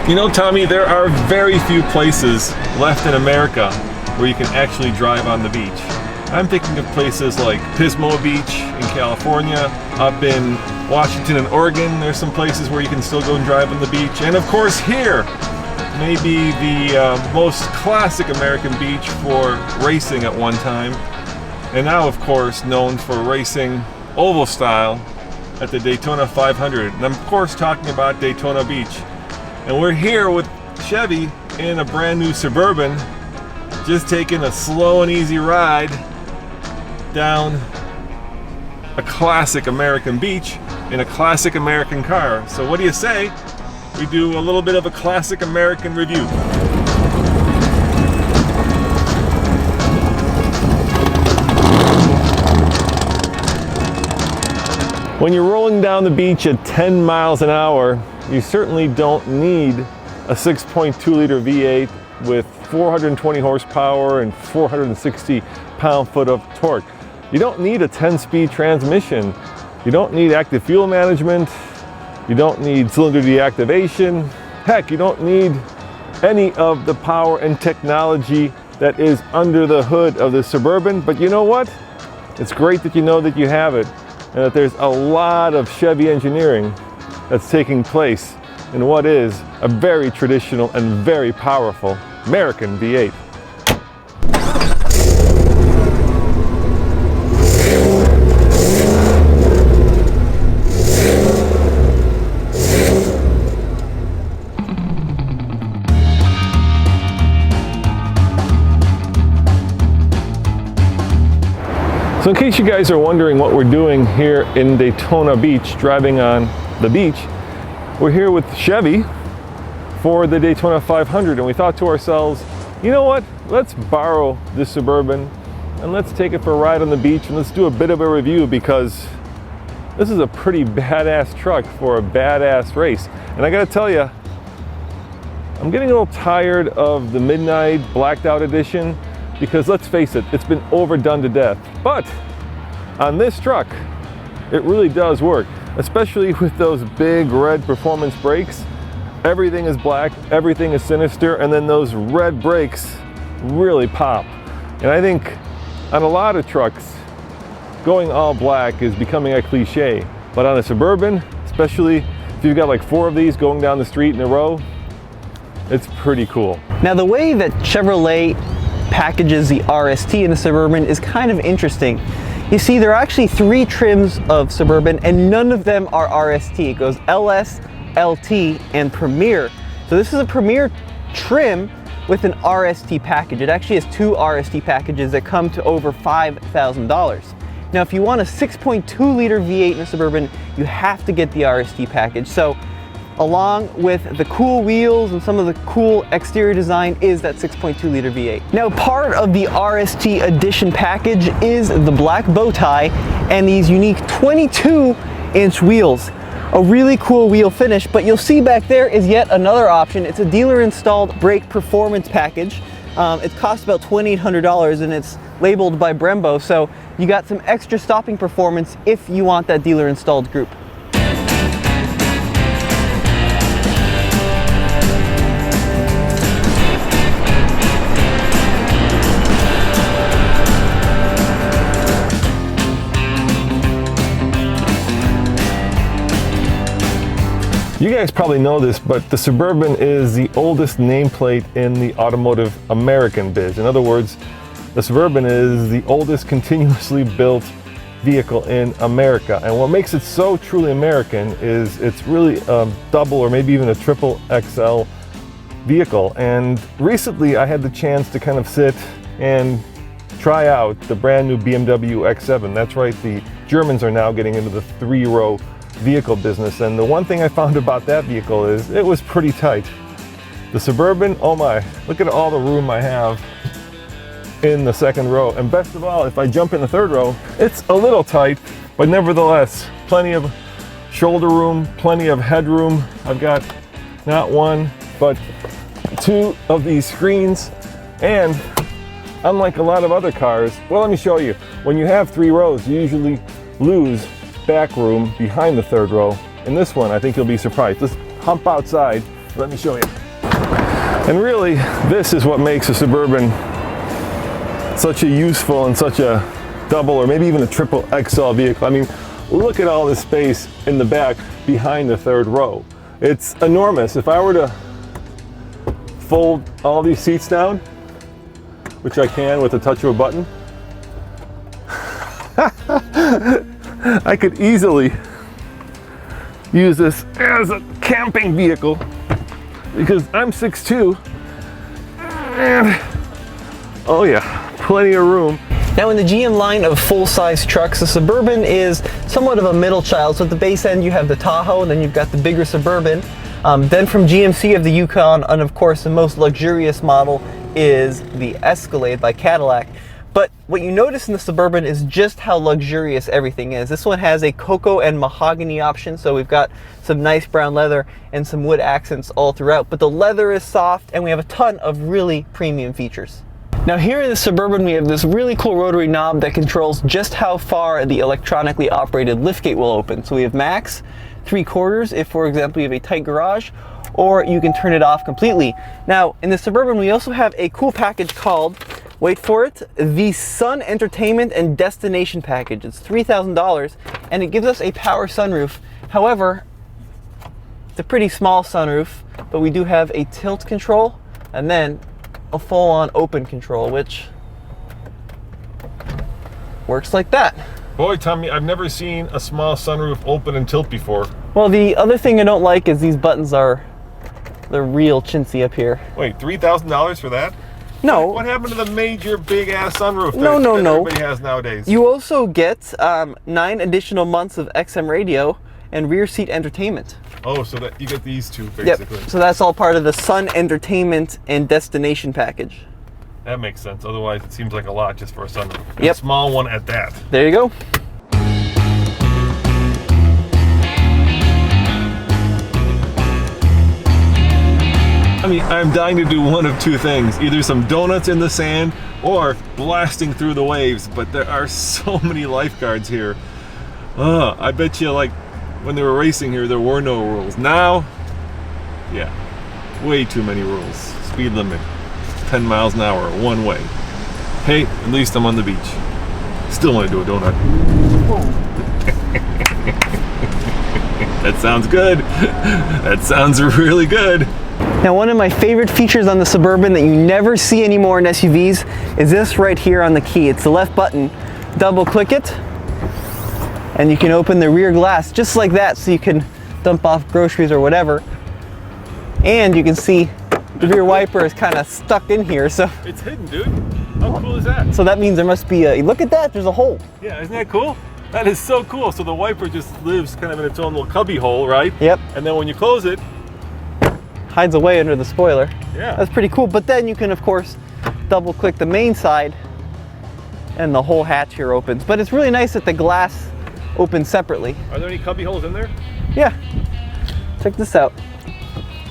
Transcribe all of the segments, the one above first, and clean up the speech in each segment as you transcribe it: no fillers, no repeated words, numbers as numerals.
You know, Tommy, there are very few places left in America where you can actually drive on the beach. I'm thinking of places like Pismo Beach in California, up in Washington and Oregon. There's some places where you can still go and drive on the beach. And of course here, maybe the most classic American beach for racing at one time. And now, of course, known for racing oval style at the Daytona 500. And I'm, of course, talking about Daytona Beach. And we're here with Chevy in a brand new Suburban, just taking a slow and easy ride down a classic American beach in a classic American car. So what do you say we do a little bit of a classic American review? When you're rolling down the beach at 10 miles an hour, you certainly don't need a 6.2 liter V8 with 420 horsepower and 460 pound-foot of torque. You don't need a 10-speed transmission. You don't need active fuel management. You don't need cylinder deactivation. Heck, you don't need any of the power and technology that is under the hood of the Suburban. But you know what? It's great that you know that you have it, and that there's a lot of Chevy engineering that's taking place in what is a very traditional and very powerful American V8. So in case you guys are wondering what we're doing here in Daytona Beach, driving on the beach, we're here with Chevy for the Daytona 500, and we thought to ourselves, you know what, let's borrow this Suburban and let's take it for a ride on the beach and let's do a bit of a review, because this is a pretty badass truck for a badass race. And I gotta tell you, I'm getting a little tired of the midnight blacked out edition, because let's face it, it's been overdone to death. But on this truck, it really does work, especially with those big red performance brakes. Everything is black, everything is sinister, and then those red brakes really pop. And I think on a lot of trucks, going all black is becoming a cliche. But on a Suburban, especially if you've got like 4 of these going down the street in a row, it's pretty cool. Now the way that Chevrolet packages the RST in the Suburban is kind of interesting. You see, there are actually 3 trims of Suburban, and none of them are RST. It goes LS, LT, and Premier. So this is a Premier trim with an RST package. It actually has 2 RST packages that come to over $5,000. Now, if you want a 6.2 liter V8 in a Suburban, you have to get the RST package. So along with the cool wheels and some of the cool exterior design is that 6.2 liter V8. Now, part of the RST Edition package is the black bow tie and these unique 22-inch wheels. A really cool wheel finish, but you'll see back there is yet another option. It's a dealer installed brake performance package. It costs about $2,800 and it's labeled by Brembo, so you got some extra stopping performance if you want that dealer installed group. You guys probably know this, but the Suburban is the oldest nameplate in the automotive American biz. In other words, the Suburban is the oldest continuously built vehicle in America. And what makes it so truly American is it's really a double or maybe even a triple XL vehicle. And recently I had the chance to kind of sit and try out the brand new BMW X7. That's right, the Germans are now getting into the 3-row vehicle business, and the one thing I found about that vehicle is it was pretty tight. The Suburban, oh my, look at all the room I have in the 2nd row, and best of all, if I jump in the 3rd row, it's a little tight, but nevertheless, plenty of shoulder room, plenty of headroom. I've got not 1, but 2 of these screens, and unlike a lot of other cars, well, let me show you. When you have 3 rows, you usually lose back room behind the 3rd row. In this one, I think you'll be surprised. Let's hump outside. Let me show you. And really, this is what makes a Suburban such a useful and such a double or maybe even a triple XL vehicle. I mean, look at all the space in the back behind the third row. It's enormous. If I were to fold all these seats down, which I can with the touch of a button, I could easily use this as a camping vehicle because I'm 6'2", and oh yeah, plenty of room. Now in the GM line of full-size trucks, the Suburban is somewhat of a middle child. So at the base end you have the Tahoe, and then you've got the bigger Suburban. Then from GMC you have the Yukon, and of course the most luxurious model is the Escalade by Cadillac. But what you notice in the Suburban is just how luxurious everything is. This one has a cocoa and mahogany option, so we've got some nice brown leather and some wood accents all throughout. But the leather is soft, and we have a ton of really premium features. Now here in the Suburban we have this really cool rotary knob that controls just how far the electronically operated liftgate will open. So we have max, 3/4 if, for example, you have a tight garage, or you can turn it off completely. Now in the Suburban we also have a cool package called, wait for it, the Sun Entertainment and Destination Package. It's $3,000 and it gives us a power sunroof. However, it's a pretty small sunroof, but we do have a tilt control and then a full-on open control, which works like that. Boy, Tommy, I've never seen a small sunroof open and tilt before. Well, the other thing I don't like is these buttons they're real chintzy up here. Wait, $3,000 for that? No. What happened to the major big-ass sunroof that No. everybody has nowadays? You also get 9 additional months of XM radio and rear seat entertainment. Oh, so that you get these two, basically. Yep. So that's all part of the Sun Entertainment and Destination Package. That makes sense. Otherwise, it seems like a lot just for a sunroof. And Yep. a small one at that. There you go. I mean, I'm dying to do one of two things. Either some donuts in the sand or blasting through the waves. But there are so many lifeguards here. I bet you, like, when they were racing here, there were no rules. Now, yeah, way too many rules. Speed limit, 10 miles an hour, one way. Hey, at least I'm on the beach. Still want to do a donut. That sounds good. That sounds really good. Now one of my favorite features on the Suburban that you never see anymore in SUVs is this right here on the key. It's the left button. Double click it and you can open the rear glass just like that, so you can dump off groceries or whatever. And you can see the rear wiper is kind of stuck in here, so it's hidden, dude. How cool is that? So that means there must be a, look at that, there's a hole. Yeah, isn't that cool? That is so cool. So the wiper just lives kind of in its own little cubby hole, right? Yep. And then when you close it, hides away under the spoiler. Yeah. That's pretty cool. But then you can, of course, double click the main side and the whole hatch here opens. But it's really nice that the glass opens separately. Are there any cubby holes in there? Yeah. Check this out.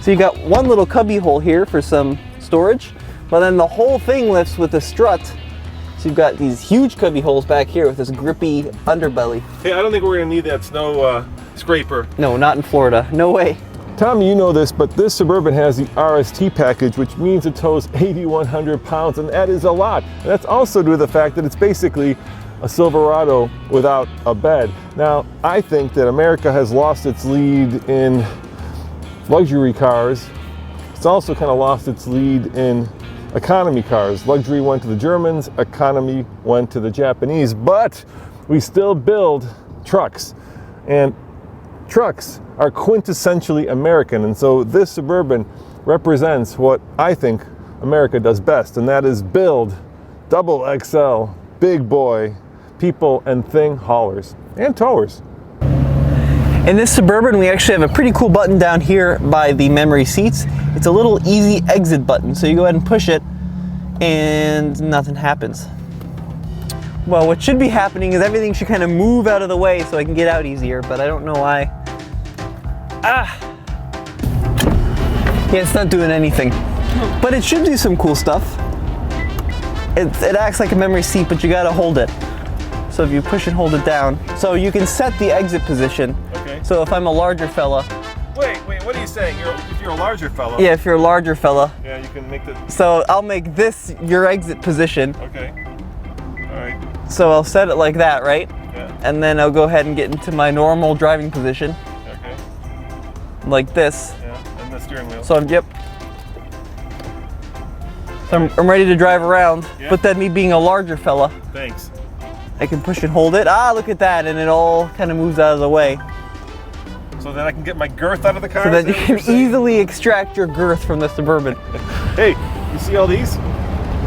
So you got one little cubby hole here for some storage, but then the whole thing lifts with a strut. So you've got these huge cubby holes back here with this grippy underbelly. Hey, I don't think we're gonna need that snow scraper. No, not in Florida. No way. Tommy, you know this, but this Suburban has the RST package, which means it tows 8,100 pounds, and that is a lot. And that's also due to the fact that it's basically a Silverado without a bed. Now, I think that America has lost its lead in luxury cars. It's also kind of lost its lead in economy cars. Luxury went to the Germans, economy went to the Japanese, but we still build trucks. And trucks are quintessentially American, and so this Suburban represents what I think America does best, and that is build double XL, big boy, people and thing haulers and towers. In this Suburban, we actually have a pretty cool button down here by the memory seats. It's a little easy exit button, so you go ahead and push it and nothing happens. Well, what should be happening is everything should kind of move out of the way so I can get out easier, but I don't know why. Yeah, it's not doing anything. But it should do some cool stuff. It acts like a memory seat, but you gotta hold it. So if you push and hold it down, so you can set the exit position. Okay. So if I'm a larger fella, Wait, what are you saying? If you're a larger fella. Yeah, if you're a larger fella. Yeah, you can make the... So I'll make this your exit position. Okay. All right. So I'll set it like that, right? Yeah. And then I'll go ahead and get into my normal driving position. Okay. Like this. Yeah, and the steering wheel. So yep. So I'm ready to drive around. Yeah. But then me being a larger fella, Thanks. I can push and hold it. Ah, look at that, and it all kind of moves out of the way. So then I can get my girth out of the car? So that you can easily extract your girth from the Suburban. Hey, you see all these?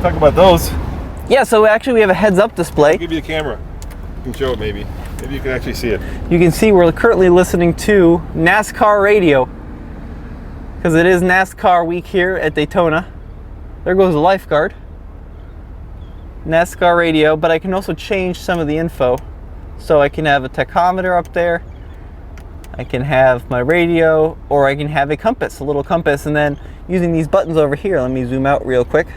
Talk about those. Yeah, so actually we have a heads-up display. I'll give you the camera. You can show it maybe. Maybe you can actually see it. You can see we're currently listening to NASCAR radio. Because it is NASCAR week here at Daytona. There goes the lifeguard. NASCAR radio, but I can also change some of the info. So I can have a tachometer up there. I can have my radio, or I can have a compass, a little compass, and then using these buttons over here, let me zoom out real quick.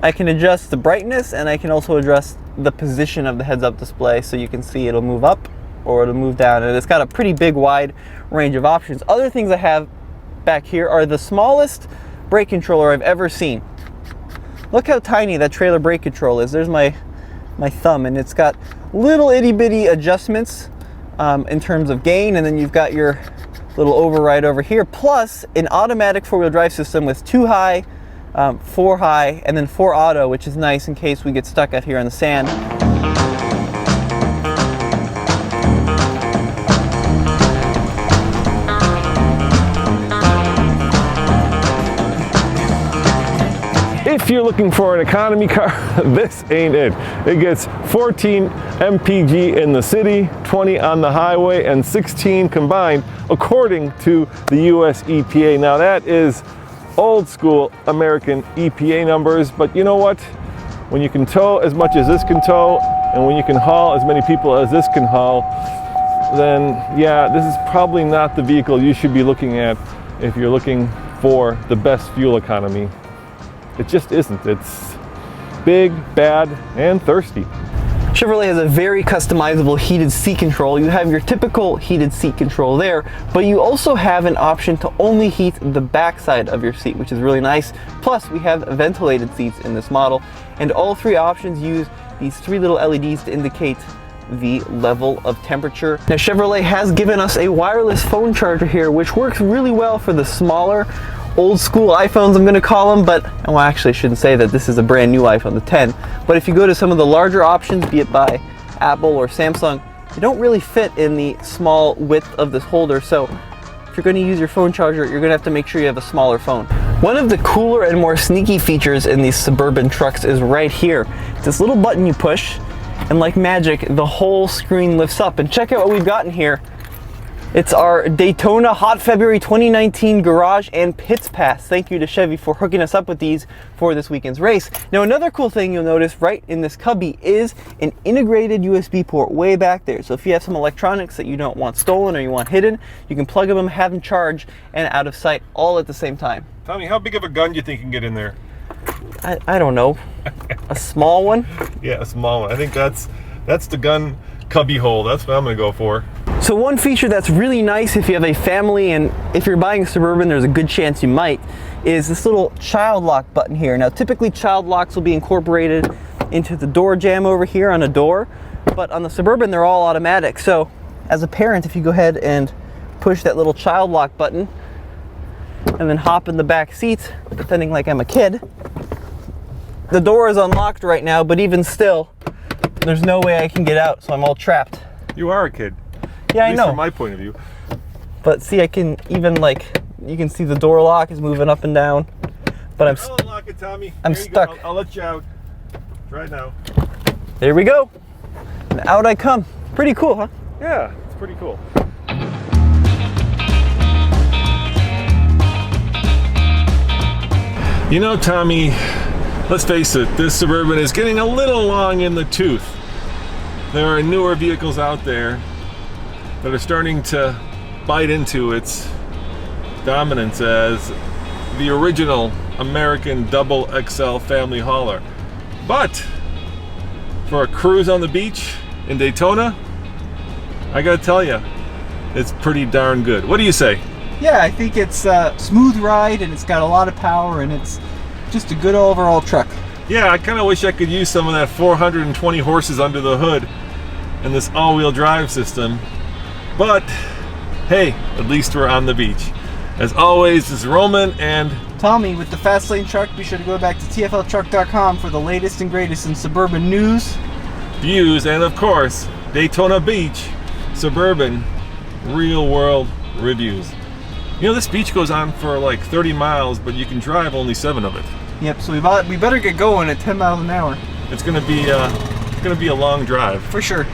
I can adjust the brightness, and I can also adjust the position of the heads-up display, so you can see it'll move up or it'll move down, and it's got a pretty big wide range of options. Other things I have back here are the smallest brake controller I've ever seen. Look how tiny that trailer brake control is. There's my thumb, and it's got little itty-bitty adjustments in terms of gain, and then you've got your little override over here, plus an automatic four-wheel drive system with 2 high, 4 high, and then 4 auto, which is nice in case we get stuck out here on the sand. If you're looking for an economy car, this ain't it. It gets 14 mpg in the city, 20 on the highway, and 16 combined, according to the US EPA. Now that is old school American EPA numbers, but you know what? When you can tow as much as this can tow, and when you can haul as many people as this can haul, then yeah, this is probably not the vehicle you should be looking at if you're looking for the best fuel economy. It just isn't. It's big, bad, and thirsty. Chevrolet has a very customizable heated seat control. You have your typical heated seat control there, but you also have an option to only heat the backside of your seat, which is really nice. Plus, we have ventilated seats in this model, and all 3 options use these 3 little LEDs to indicate the level of temperature. Now, Chevrolet has given us a wireless phone charger here, which works really well for the smaller, old school iPhones, I'm going to call them, but well, actually I shouldn't say that. This is a brand new iPhone, the 10. But if you go to some of the larger options, be it by Apple or Samsung, they don't really fit in the small width of this holder. So if you're going to use your phone charger, you're going to have to make sure you have a smaller phone. One of the cooler and more sneaky features in these Suburban trucks is right here. It's this little button you push, and like magic, the whole screen lifts up. And check out what we've got in here. It's our Daytona Hot February 2019 Garage and Pits Pass. Thank you to Chevy for hooking us up with these for this weekend's race. Now, another cool thing you'll notice right in this cubby is an integrated USB port way back there. So if you have some electronics that you don't want stolen or you want hidden, you can plug them, have them charge, and out of sight all at the same time. Tommy, how big of a gun do you think you can get in there? I don't know. A small one? Yeah, a small one. I think that's the gun cubby hole. That's what I'm going to go for. So one feature that's really nice if you have a family, and if you're buying a Suburban, there's a good chance you might, is this little child lock button here. Now typically child locks will be incorporated into the door jamb over here on a door, but on the Suburban they're all automatic. So as a parent, if you go ahead and push that little child lock button and then hop in the back seat, pretending like I'm a kid, the door is unlocked right now, but even still there's no way I can get out, so I'm all trapped. You are a kid. Yeah, I know. From my point of view. But see, I can even, like, you can see the door lock is moving up and down. But I'll unlock it, Tommy. I'm stuck. I'll let you out. Right now. There we go. And out I come. Pretty cool, huh? Yeah, it's pretty cool. You know, Tommy, let's face it, this Suburban is getting a little long in the tooth. There are newer vehicles out there that are starting to bite into its dominance as the original American double XL family hauler. But for a cruise on the beach in Daytona, I gotta tell you, it's pretty darn good. What do you say? Yeah, I think it's a smooth ride and it's got a lot of power and it's just a good overall truck. Yeah, I kind of wish I could use some of that 420 horses under the hood and this all-wheel drive system. But hey, at least we're on the beach. As always, this is Roman and Tommy with the Fast Lane Truck. Be sure to go back to tfltruck.com for the latest and greatest in Suburban news, views, and of course, Daytona Beach Suburban real world reviews. You know, this beach goes on for like 30 miles, but you can drive only 7 of it. Yep, so we better get going at 10 miles an hour. It's gonna be a long drive. For sure.